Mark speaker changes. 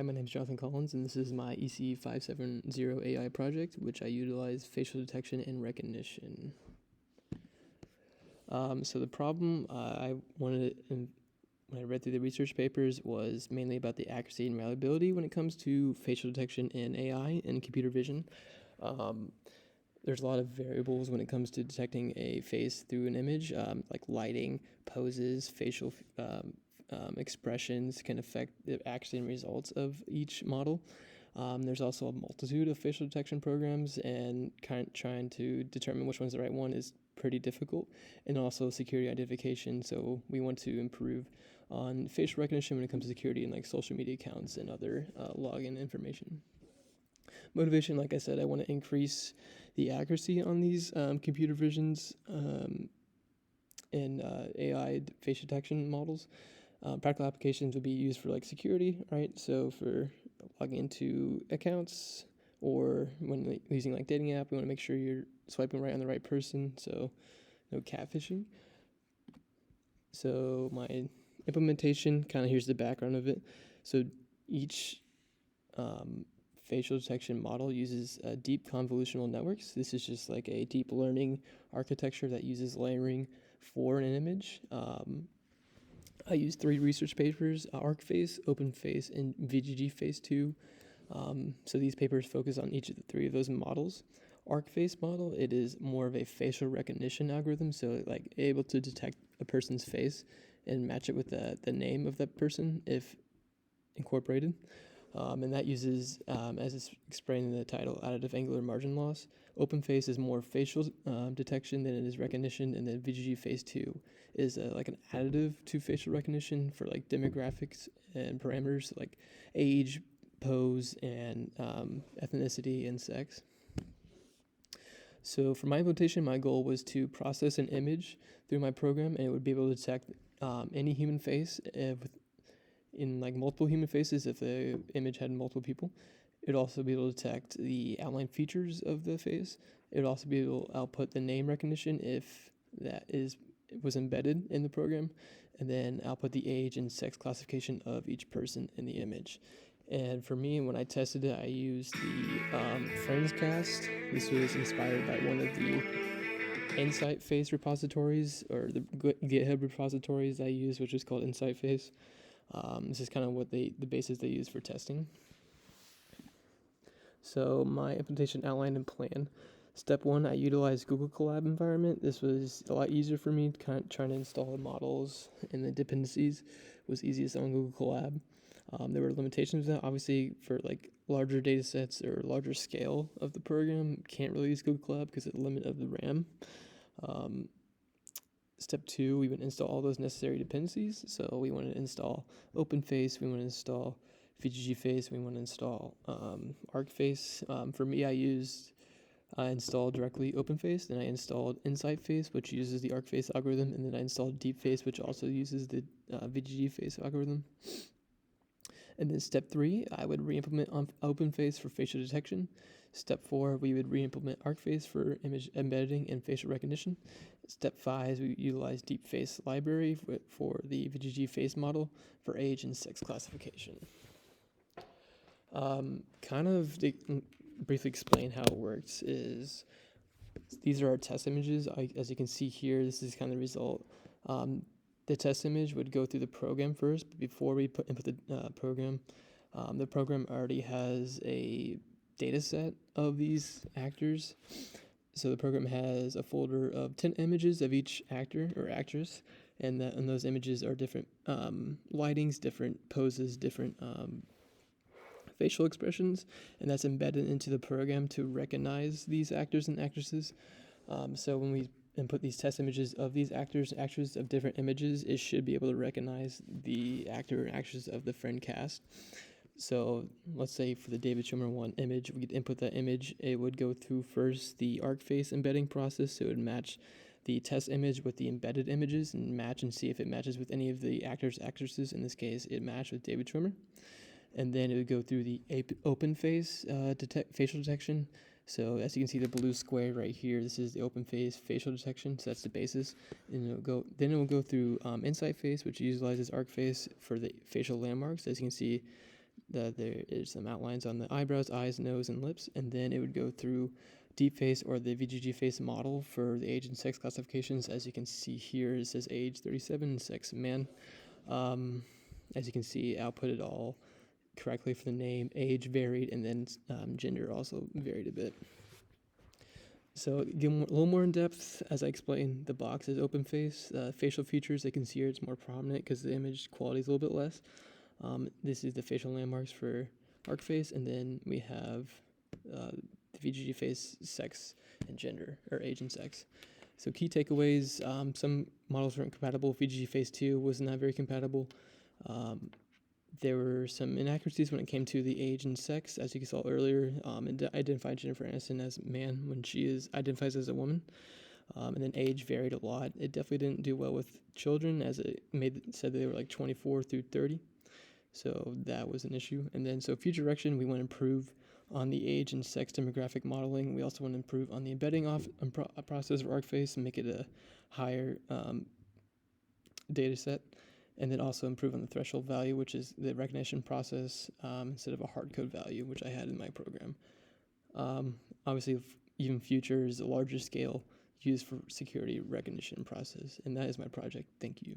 Speaker 1: Hi, my name is Jonathan Collins, and this is my EC570 AI project, which I utilize facial detection and recognition. So the problem I wanted when I read through the research papers was mainly about the accuracy and reliability when it comes to facial detection in AI and computer vision. There's a lot of variables when it comes to detecting a face through an image, like lighting, poses, facial expressions can affect the accuracy and results of each model. There's also a multitude of facial detection programs, and trying to determine which one's the right one is pretty difficult, and also security identification. So we want to improve on facial recognition when it comes to security in like social media accounts and other login information. Motivation, like I said, I want to increase the accuracy on these computer visions and AI facial detection models. Practical applications would be used for like security, right? So for logging into accounts, or when using like dating app, we want to make sure you're swiping right on the right person, so no catfishing. So my implementation, kind of here's the background of it. So each facial detection model uses deep convolutional networks. This is just like a deep learning architecture that uses layering for an image. I used 3 research papers: ArcFace, OpenFace, and VGGFace 2. So these papers focus on each of the 3 of those models. ArcFace model, it is more of a facial recognition algorithm, so like able to detect a person's face and match it with the name of that person if incorporated. And that uses, as it's explained in the title, additive angular margin loss. OpenFace is more facial detection than it is recognition, and then VGGFace 2 is like an additive to facial recognition for like demographics and parameters like age, pose, and ethnicity and sex. So for my implementation, my goal was to process an image through my program, and it would be able to detect any human face in like multiple human faces if the image had multiple people. It'd also be able to detect the outline features of the face. It'd also be able to output the name recognition if that was embedded in the program, and then output the age and sex classification of each person in the image. And for me, when I tested it, I used the FriendsCast. This was inspired by one of the InsightFace repositories, or the GitHub repositories I use, which is called InsightFace. This is kind of what the basis they use for testing. So my implementation outline and plan. Step 1, I utilized Google Colab environment. This was a lot easier for me. Trying to install the models and the dependencies was easiest on Google Colab. There were limitations with that. Obviously, for like larger data sets or larger scale of the program, can't really use Google Colab because of the limit of the RAM. Step 2, we would install all those necessary dependencies. So we want to install OpenFace, we want to install VGGFace, we want to install ArcFace. For me, I installed directly OpenFace, then I installed InsightFace, which uses the ArcFace algorithm, and then I installed DeepFace, which also uses the VGGFace algorithm. And then step 3, I would re-implement OpenFace for facial detection. Step 4, we would re-implement ArcFace for image embedding and facial recognition. Step 5, we utilize DeepFace library for the VGGFace model for age and sex classification. Kind of to briefly explain how it works is, these are our test images. As you can see here, this is kind of the result. The test image would go through the program first, but before we input the program already has a data set of these actors. So the program has a folder of 10 images of each actor or actress, and those images are different lightings, different poses, different facial expressions, and that's embedded into the program to recognize these actors and actresses. So when we input these test images of these actors and actresses of different images, it should be able to recognize the actor and actress of the FriendCast. So let's say for the David Schwimmer one image, we could input that image. It would go through first the ArcFace embedding process, so it would match the test image with the embedded images and match and see if it matches with any of the actors, actresses. In this case, it matched with David Schwimmer. And then it would go through the OpenFace facial detection. So as you can see, the blue square right here, this is the OpenFace facial detection. So that's the basis. And it will go through InsightFace, which utilizes ArcFace for the facial landmarks. As you can see, There is some outlines on the eyebrows, eyes, nose, and lips, and then it would go through deep face or the VGG face model for the age and sex classifications. As you can see here, it says age 37, sex man. As you can see, output it all correctly for the name, age varied, and then gender also varied a bit. So get a little more in depth, as I explained, the box is open face. Facial features, they can see here it's more prominent because the image quality is a little bit less. This is the facial landmarks for ArcFace, and then we have the VGG face, sex, and gender, or age and sex. So key takeaways, some models weren't compatible. VGG face 2 was not very compatible. There were some inaccuracies when it came to the age and sex, as you saw earlier. It identified Jennifer Aniston as man when she identifies as a woman. And then age varied a lot. It definitely didn't do well with children, as it said they were like 24 through 30. So that was an issue. And then so future direction, we want to improve on the age and sex demographic modeling. We also want to improve on the embedding process of ArcFace and make it a higher data set. And then also improve on the threshold value, which is the recognition process, instead of a hard code value, which I had in my program. Obviously, even future is a larger scale used for security recognition process. And that is my project. Thank you.